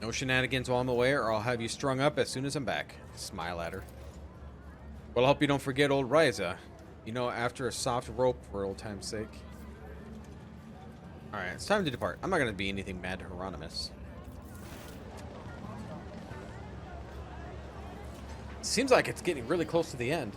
No shenanigans while I'm away, or I'll have you strung up as soon as I'm back. Smile at her. Well, I hope you don't forget old Ryza. You know, after a soft rope for old time's sake. Alright, it's time to depart. I'm not going to be anything mad to Hieronymus. Seems like it's getting really close to the end.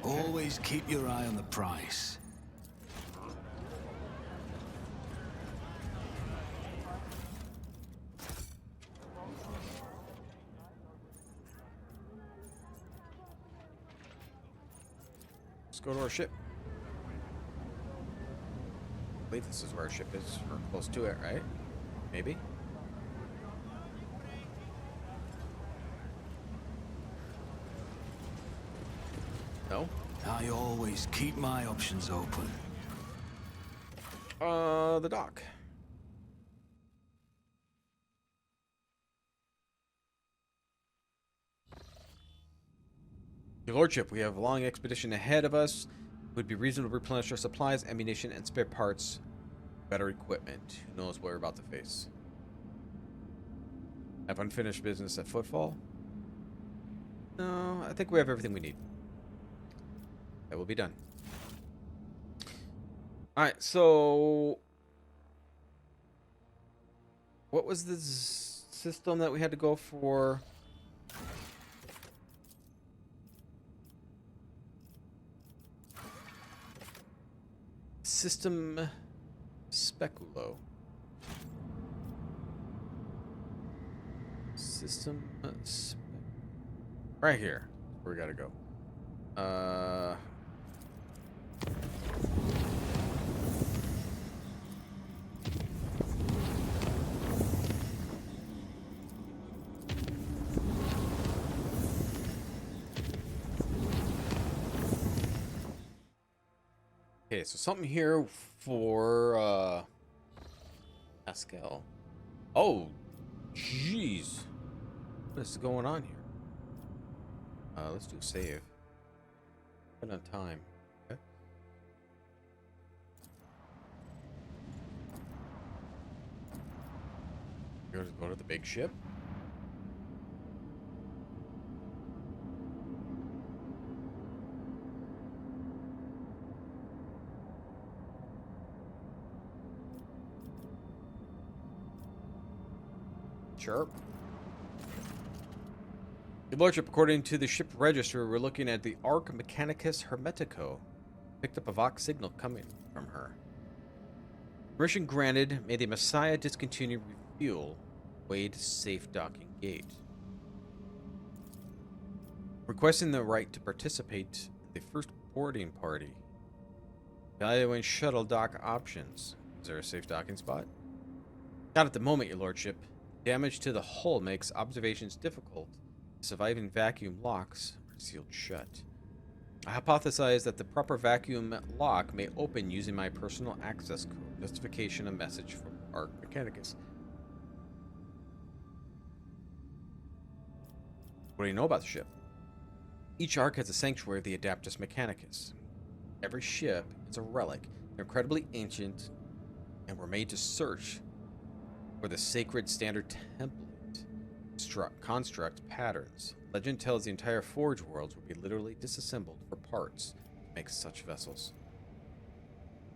Always keep your eye on the price. Let's go to our ship. I believe this is where our ship is, or close to it, right? Maybe? No? I always keep my options open. The dock. Your Lordship, we have a long expedition ahead of us. It would be reasonable to replenish our supplies, ammunition, and spare parts. Better equipment. Who knows what we're about to face? Have unfinished business at Footfall? No, I think we have everything we need. That will be done. Alright, so... what was the system that we had to go for? System Speculo. System right here. Where we gotta go. Okay, so something here for Pascal. Oh, jeez. What is going on here? Let's do a save. Put on time. Okay. We're gonna go to the big ship. Sure. Your Lordship, according to the ship register, we're looking at the Arc Mechanicus Hermetico. Picked up a Vox signal coming from her. Permission granted. May the Messiah discontinue refuel. Wade safe docking gate. Requesting the right to participate in the first boarding party. Evaluating shuttle dock options. Is there a safe docking spot? Not at the moment, Your Lordship. Damage to the hull makes observations difficult. Surviving vacuum locks are sealed shut. I hypothesize that the proper vacuum lock may open using my personal access code. Justification, a message from Arc Mechanicus. What do you know about the ship? Each Arc has a sanctuary of the Adaptus Mechanicus. Every ship is a relic. They're incredibly ancient and were made to search for the sacred standard template. Construct patterns. Legend tells the entire Forge worlds will be literally disassembled for parts to make such vessels.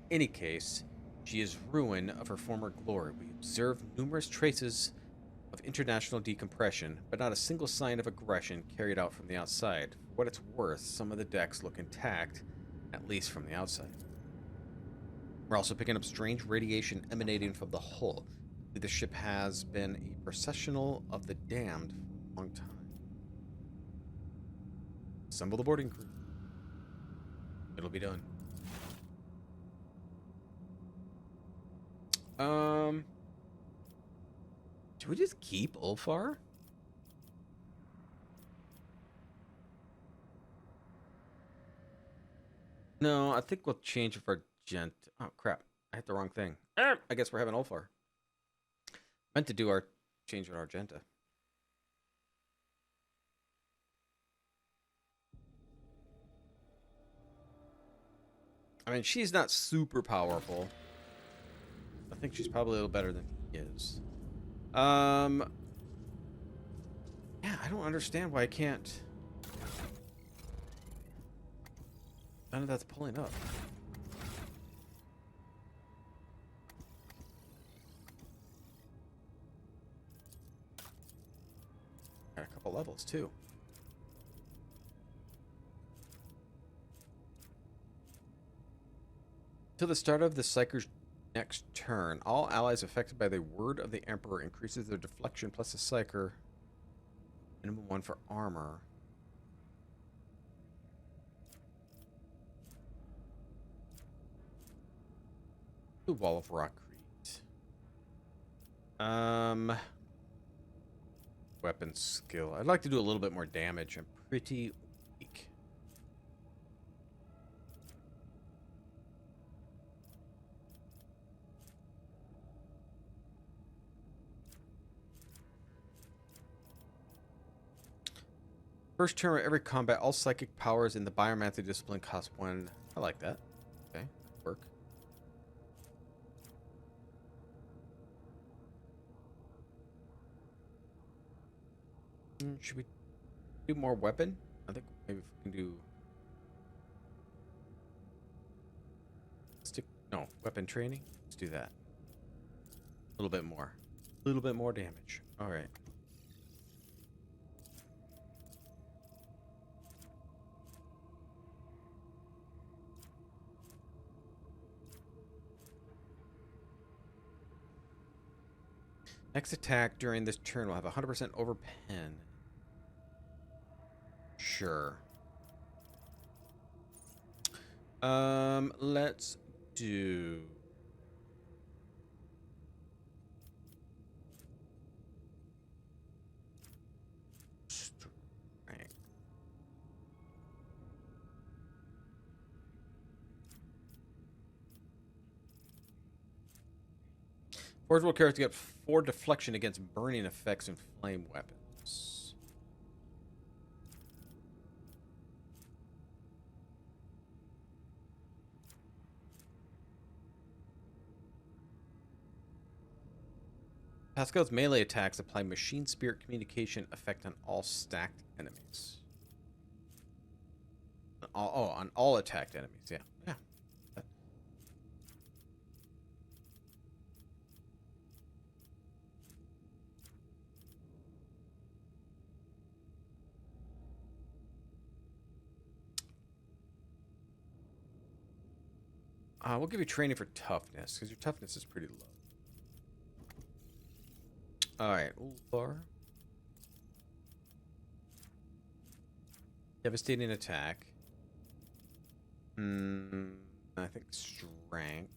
In any case, she is ruin of her former glory. We observe numerous traces of international decompression, but not a single sign of aggression carried out from the outside. For what it's worth, some of the decks look intact, at least from the outside. We're also picking up strange radiation emanating from the hull. The ship has been a processional of the damned for a long time. Assemble the boarding crew. It'll be done. Should we just keep Ulfar? No, I think we'll change our gent. Oh crap! I hit the wrong thing. I guess we're having Ulfar. Meant to do our change in Argenta. I mean, she's not super powerful. I think she's probably a little better than he is. Yeah, I don't understand why I can't. None of that's pulling up. Got a couple levels too. Till the start of the Psyker's next turn, all allies affected by the word of the Emperor increases their deflection plus a Psyker. Minimum 1 for armor. The Wall of Rockcrete. Weapon skill. I'd like to do a little bit more damage. I'm pretty weak. First turn of every combat, all psychic powers in the biomancy discipline cost 1. I like that. Okay, work. Should we do more weapon? I think maybe if we can do stick. No, weapon training. Let's do that. A little bit more. A little bit more damage. All right. Next attack during this turn will have 100% over pen. Sure. Let's do. Strength. Forge will character get 4 deflection against burning effects and flame weapons. Pascal's melee attacks apply machine spirit communication effect on all stacked enemies. On all attacked enemies. Yeah. Yeah. We'll give you training for toughness, because your toughness is pretty low. Alright, Ulfar. Devastating attack. I think strength.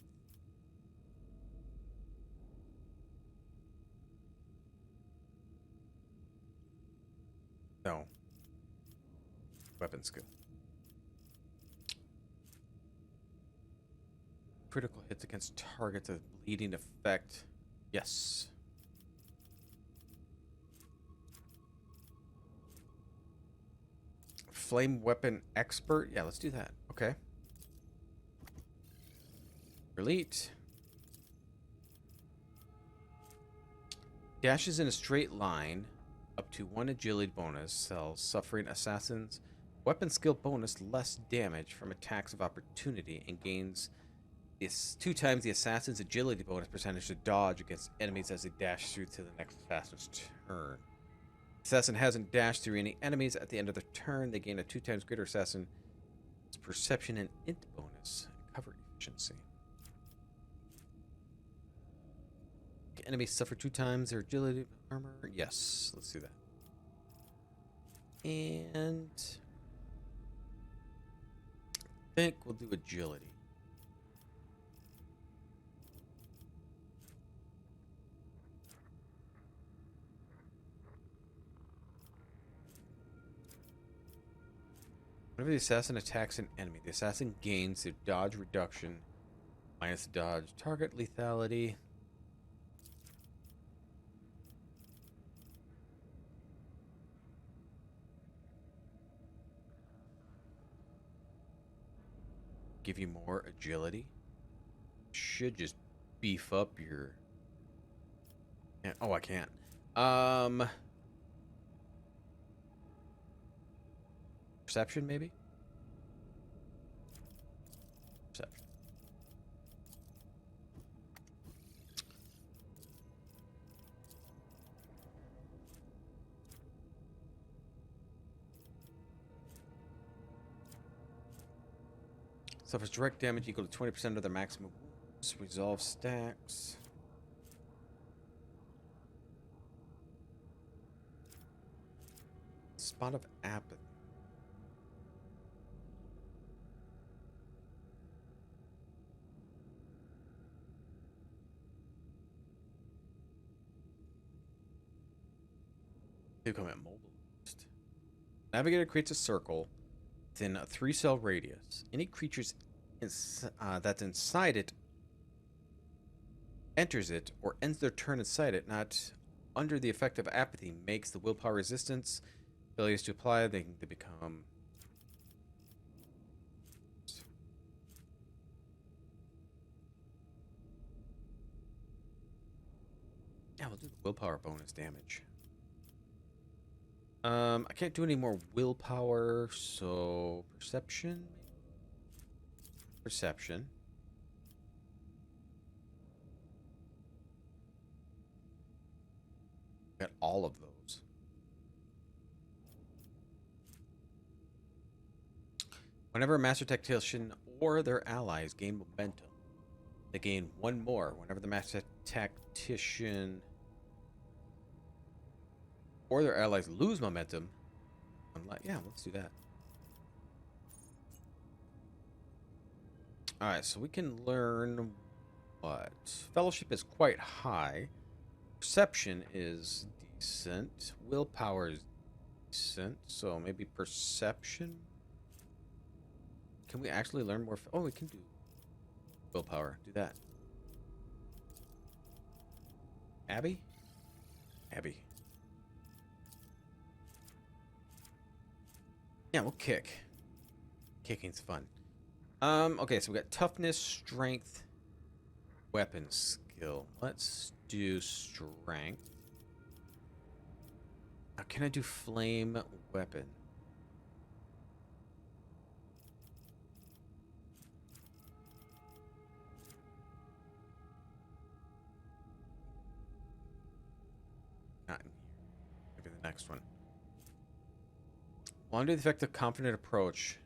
No. Weapon skill. Critical hits against targets of bleeding effect. Yes. Flame weapon expert. Yeah, let's do that. Okay. Elite. Dashes in a straight line. Up to 1 agility bonus. Sells suffering assassins. Weapon skill bonus less damage from attacks of opportunity. And gains this 2 times the assassin's agility bonus percentage to dodge against enemies as they dash through to the next fastest turn. Assassin hasn't dashed through any enemies at the end of the turn. They gain a 2 times greater assassin perception and int bonus and cover efficiency. Enemies suffer 2 times their agility armor. Yes, let's do that. And I think we'll do agility. Whenever the assassin attacks an enemy, the assassin gains their dodge reduction minus dodge target lethality. give you more agility. Should just beef up your... Oh, I can't. Perception, maybe? Perception. Suffers direct damage equal to 20% of their maximum wounds. Resolve stacks. Spot of apathy. Become immobilized. Navigator creates a circle within a 3-cell radius. Any creatures that's inside it enters it or ends their turn inside it, not under the effect of apathy, makes the willpower resistance. Failures to apply, they become... Yeah, we'll do the willpower bonus damage. I can't do any more willpower, so perception. Perception. Got all of those. Whenever a master tactician or their allies gain momentum, they gain one more. Whenever the master tactician or their allies lose momentum, yeah, let's do that. Alright, so we can learn what? Fellowship is quite high. Perception is decent. Willpower is decent. So maybe perception? Can we actually learn more? Oh, we can do willpower. Do that. Abby? Abby. Yeah, we'll kick. Kicking's fun. Okay, so we got toughness, strength, weapon skill. Let's do strength. Now, can I do flame weapon? Not in here. Maybe the next one. While under the effect of confident approach,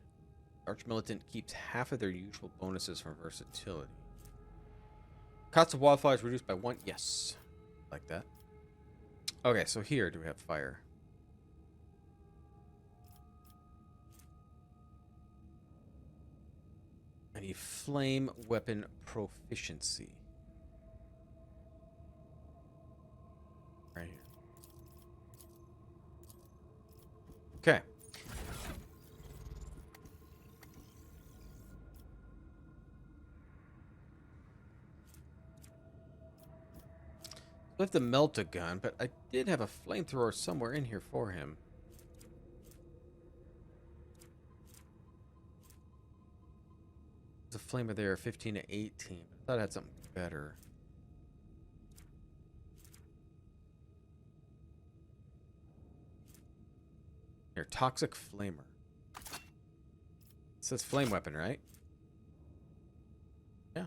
Archmilitant keeps half of their usual bonuses from versatility. Cost of wildfire is reduced by 1. Yes. Like that. Okay, so here do we have fire? I need flame weapon proficiency. Right here. Okay. I have to melt a gun, but I did have a flamethrower somewhere in here for him. There's a flamer there, 15 to 18. I thought I had something better. Here, toxic flamer. It says flame weapon, right? Yeah.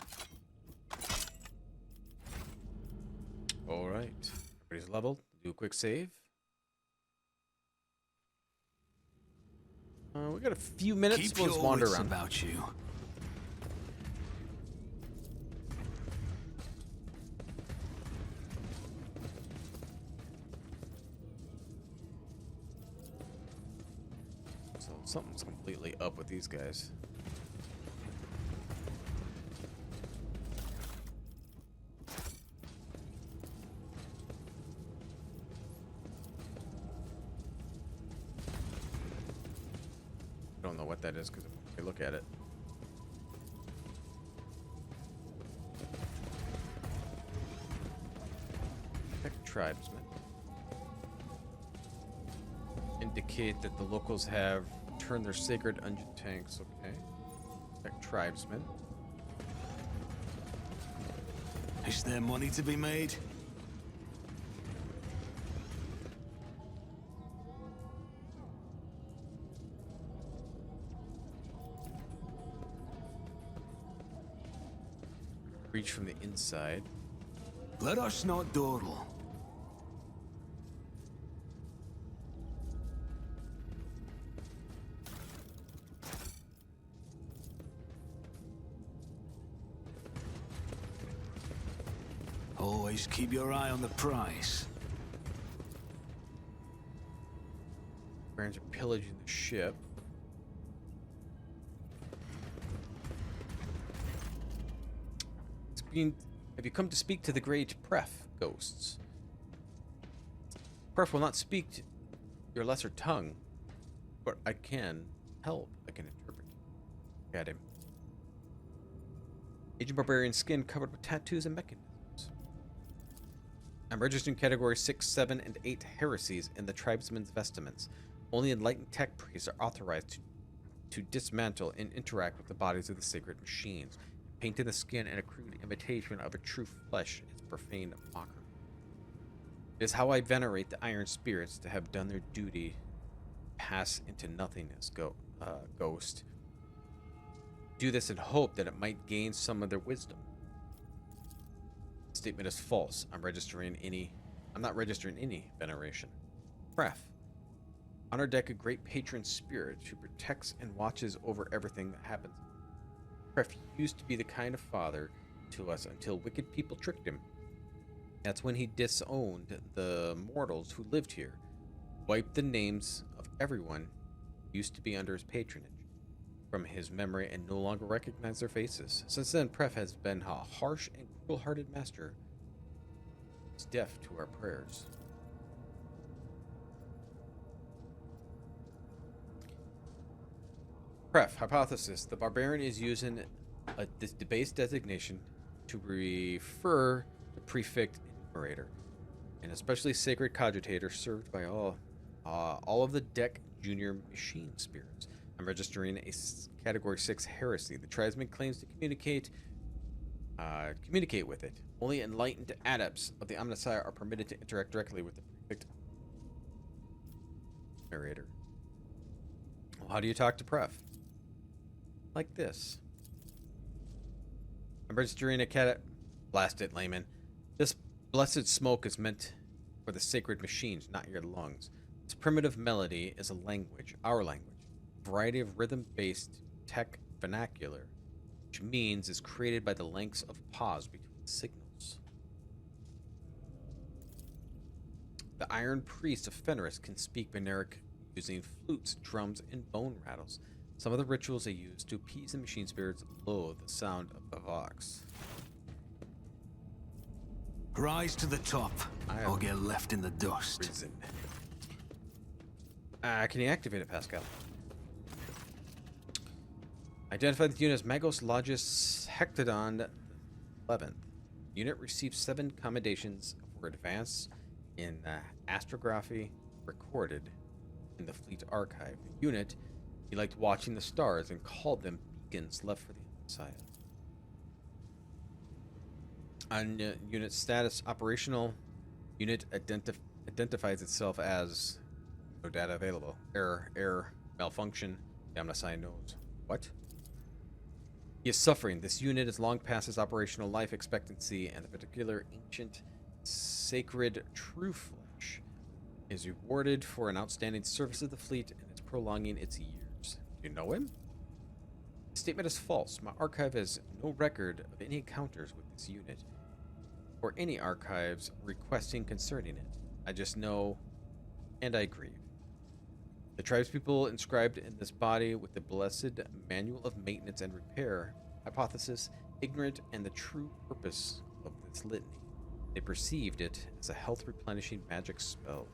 All right. Everybody's leveled. Do a quick save. We got a few minutes. Keep We'll just your wander wits around. about you. So something's completely up with these guys. I don't know what that is because if I look at it. Protect tribesmen. Indicate that the locals have turned their sacred ungent tanks. Okay. tribesmen. Is there money to be made? Reach from the inside. Let us not dawdle. Always keep your eye on the prize. Barons are pillaging the ship. Have you come to speak to the great Pref ghosts? Pref will not speak to your lesser tongue, but I can help. I can interpret. At him. Agent barbarian skin covered with tattoos and mechanisms. I'm registering category 6, 7, and 8 heresies in the tribesmen's vestments. Only enlightened tech priests are authorized to dismantle and interact with the bodies of the sacred machines. Painting the skin in a crude imitation of a true flesh is profane mockery. It is how I venerate the iron spirits to have done their duty, pass into nothingness, ghost. Do this in hope that it might gain some of their wisdom. The statement is false. I'm not registering any veneration. Pref. On our deck, a great patron spirit who protects and watches over everything that happens. Pref used to be the kind of father to us until wicked people tricked him. That's when he disowned the mortals who lived here, wiped the names of everyone who used to be under his patronage from his memory, and no longer recognized their faces. Since then, Pref has been a harsh and cruel-hearted master. He's deaf to our prayers. Pref, hypothesis. The barbarian is using this debased designation to refer the prefect enumerator, an especially sacred cogitator served by all of the deck junior machine spirits. I'm registering a category 6 heresy. The tribesman claims to communicate with it. Only enlightened adepts of the Omnissiah are permitted to interact directly with the prefect narrator. Well, how do you talk to Pref? Like this. I'm registering a Blast it, layman. This blessed smoke is meant for the sacred machines, not your lungs. This primitive melody is a language, our language. A variety of rhythm-based tech vernacular, which means is created by the lengths of pause between signals. The Iron Priest of Fenris can speak Beneric using flutes, drums, and bone rattles. Some of the rituals they use to appease the machine spirits loathe the sound of the vox. Rise to the top, or get left in the dust. Risen. Can you activate it, Pascal? Identify the unit as Magos Logis Hectodon 11th. Unit receives 7 commendations for advance in astrography recorded in the Fleet Archive. The unit, he liked watching the stars and called them beacons left for the Messiah. On unit status, operational. Unit identifies itself as no data available. Error, malfunction. The Omnissiah knows. What? He is suffering. This unit is long past his operational life expectancy, and the particular ancient, sacred true flesh is rewarded for an outstanding service of the fleet, and it's prolonging its years. Do you know him? The statement is false. My archive has no record of any encounters with this unit, or any archives requesting concerning it. I just know, and I grieve. The tribespeople inscribed in this body with the blessed manual of maintenance and repair, hypothesis, ignorant and the true purpose of this litany. They perceived it as a health replenishing magic spell.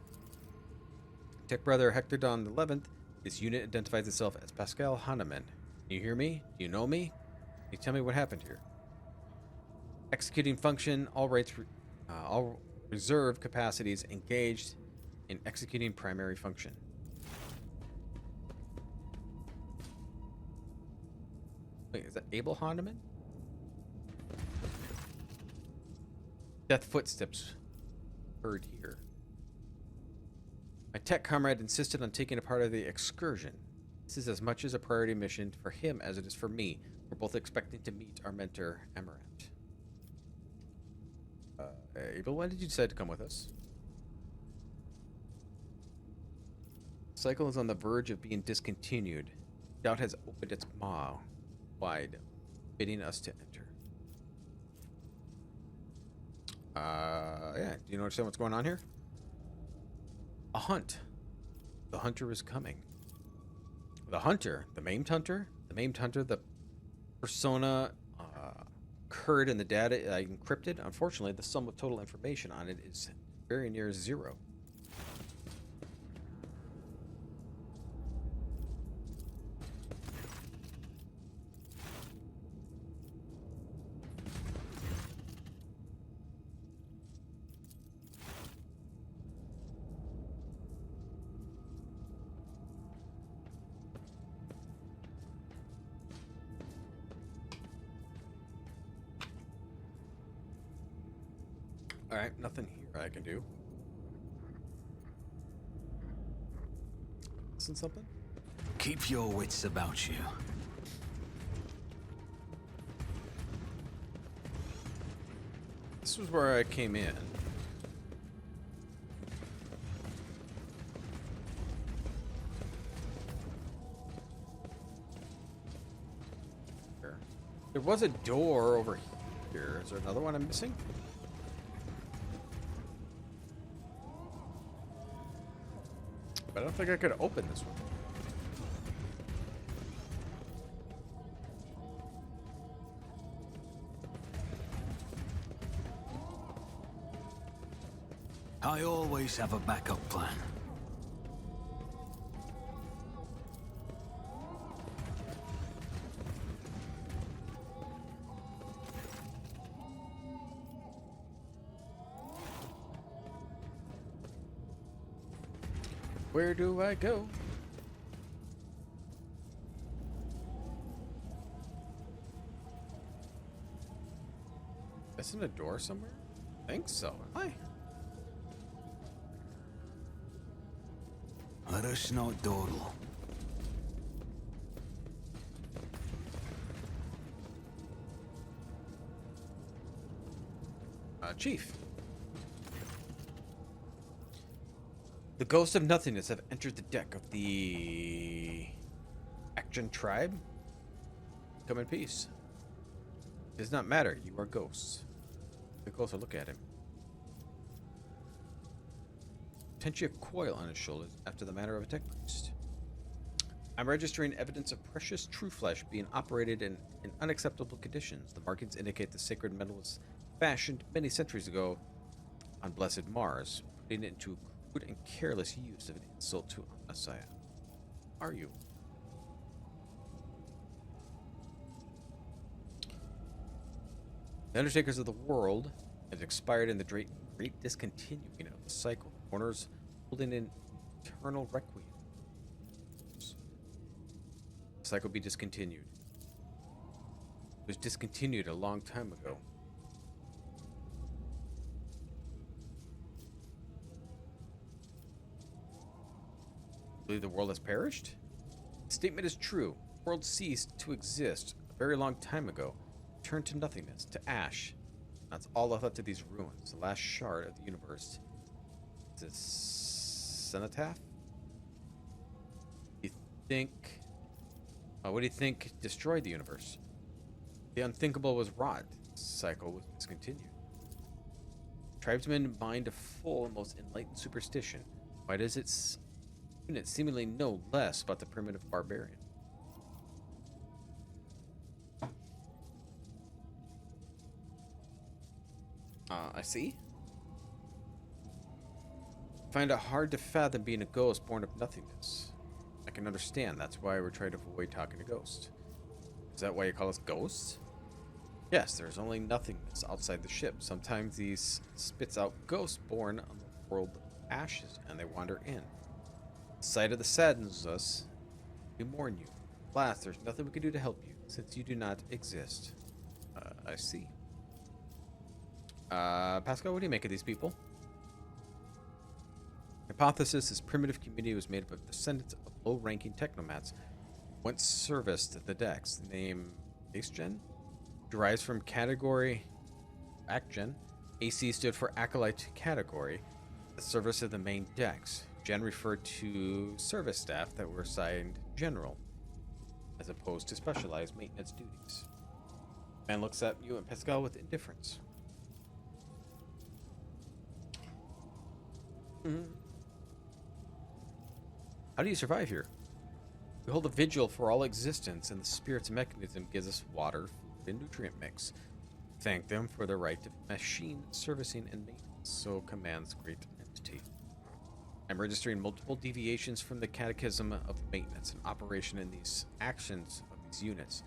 Tech Brother Hectodon 11th, this unit identifies itself as Pascal Hahnemann. Can you hear me? Do you know me? Can you tell me what happened here? Executing function, all reserve capacities engaged in executing primary function. Wait, is that Abel Honneman? Death footsteps heard here. My tech comrade insisted on taking a part of the excursion. This is as much as a priority mission for him as it is for me. We're both expecting to meet our mentor, Amaranth. Abel, why did you decide to come with us? Cycle is on the verge of being discontinued. Doubt has opened its maw wide, bidding us to enter. Yeah. Do you understand what's going on here? A hunt. The hunter is coming. The hunter, the maimed hunter, the persona occurred in the data encrypted. Unfortunately, the sum of total information on it is very near 0. Alright, nothing here I can do. Listen something? Keep your wits about you. This was where I came in. There was a door over here. Is there another one I'm missing? But I don't think I could open this one. I always have a backup plan. Where do I go? Isn't a door somewhere? I think so. Hi. Let us not dawdle. Chief. The ghosts of nothingness have entered the deck of the Action tribe. Come in peace. It does not matter. You are ghosts. Take a closer look at him. Potentially a coil on his shoulders after the manner of a tech priest. I'm registering evidence of precious true flesh being operated in unacceptable conditions. The markings indicate the sacred metal was fashioned many centuries ago on blessed Mars, putting it into crude and careless use of an insult to Messiah. Are you? The Undertakers of the world has expired in the great discontinuing of the cycle. Corners holding an eternal requiem. The cycle be discontinued. It was discontinued a long time ago. Believe the world has perished? The statement is true. The world ceased to exist a very long time ago. Turned to nothingness, to ash. That's all left to these ruins. The last shard of the universe. Is it cenotaph? You think? What do you think destroyed the universe? The unthinkable was wrought. The cycle was discontinued. Tribesmen mind a full and most enlightened superstition. Why does it seemingly know less about the primitive barbarian? I see. Find it hard to fathom being a ghost born of nothingness. I can understand. That's why we're trying to avoid talking to ghosts. Is that why you call us ghosts? Yes, there's only nothingness outside the ship. Sometimes these spits out ghosts born on the world of ashes, and they wander in. The sight of the saddens us. We mourn you. Alas, there's nothing we can do to help you, since you do not exist. I see. Pascal, what do you make of these people? Hypothesis: this primitive community was made up of descendants of low-ranking technomats once serviced the decks. The name Acegen derives from category Acgen. AC stood for acolyte category, the service of the main decks. Gen referred to service staff that were assigned general, as opposed to specialized maintenance duties. Man looks at you and Pascal with indifference. How do you survive here? We hold a vigil for all existence, and the spirit's mechanism gives us water, food, and nutrient mix. Thank them for their right to machine servicing and maintenance, so commands great entity. I'm registering multiple deviations from the catechism of maintenance and operation in these actions of these units.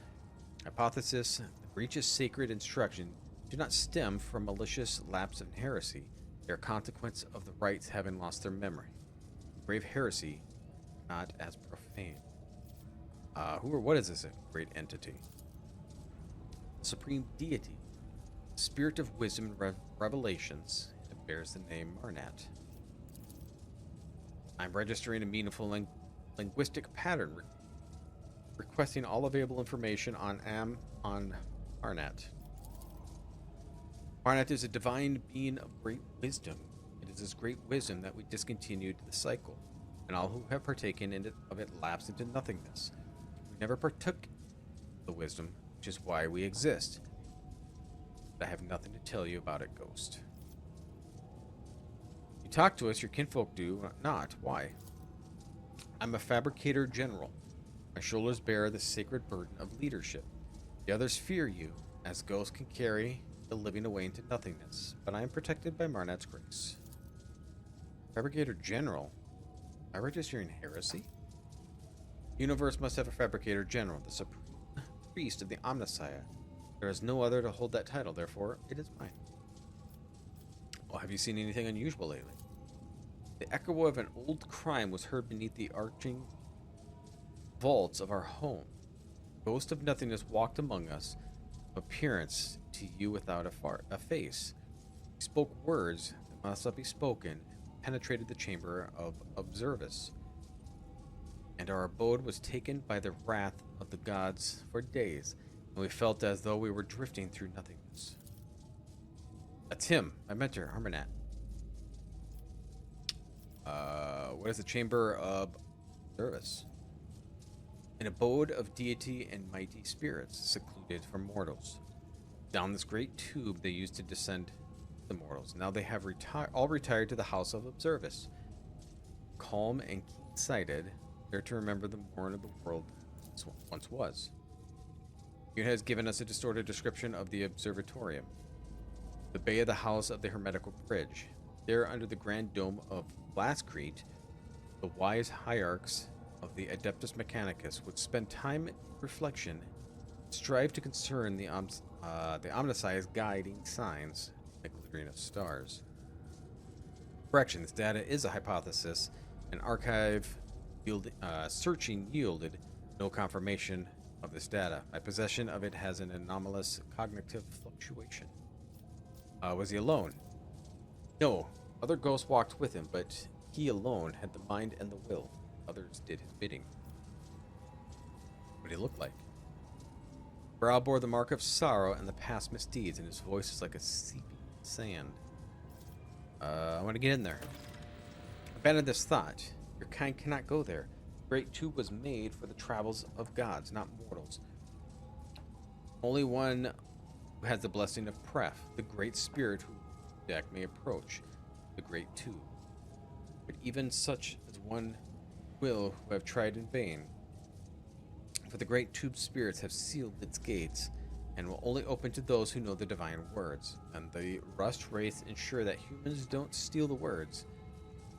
Hypothesis: the breach of sacred instruction do not stem from malicious lapse and heresy. They are a consequence of the rites having lost their memory. Grave heresy, not as profane. Who or what is this great entity? Supreme deity, spirit of wisdom and revelations. It bears the name Marnat. I'm registering a meaningful linguistic pattern, requesting all available information on Marnat. Marnat is a divine being of great wisdom. It is this great wisdom that we discontinued the cycle, and all who have partaken in it, of it lapse into nothingness. We never partook the wisdom, which is why we exist. But I have nothing to tell you about it, Ghost. You talk to us, your kinfolk do not. Why? I'm a fabricator general. My shoulders bear the sacred burden of leadership. The others fear you, as ghosts can carry the living away into nothingness, but I am protected by Marnat's grace. Fabricator general? Am I registering heresy? The universe must have a fabricator general, the supreme priest of the Omnissiah. There is no other to hold that title, therefore it is mine. Well, have you seen anything unusual lately? The echo of an old crime was heard beneath the arching vaults of our home. Ghost of nothingness walked among us, of appearance to you without a face. He spoke words that must not be spoken, penetrated the chamber of Observus, and our abode was taken by the wrath of the gods for days, and we felt as though we were drifting through nothingness. That's him, my mentor, Harmonat. What is the chamber of Observus? An abode of deity and mighty spirits, secluded from mortals. Down this great tube they used to descend the mortals. Now they have all retired to the house of Observus. Calm and keen-sighted, there to remember the mourn of the world once was. Unit has given us a distorted description of the observatorium. The bay of the house of the Hermetical Bridge. There, under the grand dome of Blascrete, the wise hierarchs of the Adeptus Mechanicus would spend time in reflection, strive to discern the Omnissiah's guiding signs, like glittering of stars. Correction, this data is a hypothesis. An archive searching yielded no confirmation of this data. My possession of it has an anomalous cognitive fluctuation. Was he alone? No. Other ghosts walked with him, but he alone had the mind and the will. Others did his bidding. What did he look like? Brow bore the mark of sorrow and the past misdeeds, and his voice is like a seeping sand. I want to get in there. Abandon this thought. Your kind cannot go there. The great tube was made for the travels of gods, not mortals. Only one who has the blessing of Pref, the great spirit who deck may approach the great tube. But even such as one will who have tried in vain. For the great tube spirits have sealed its gates, and will only open to those who know the divine words. And the Rust Wraith ensure that humans don't steal the words.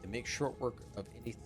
They make short work of anything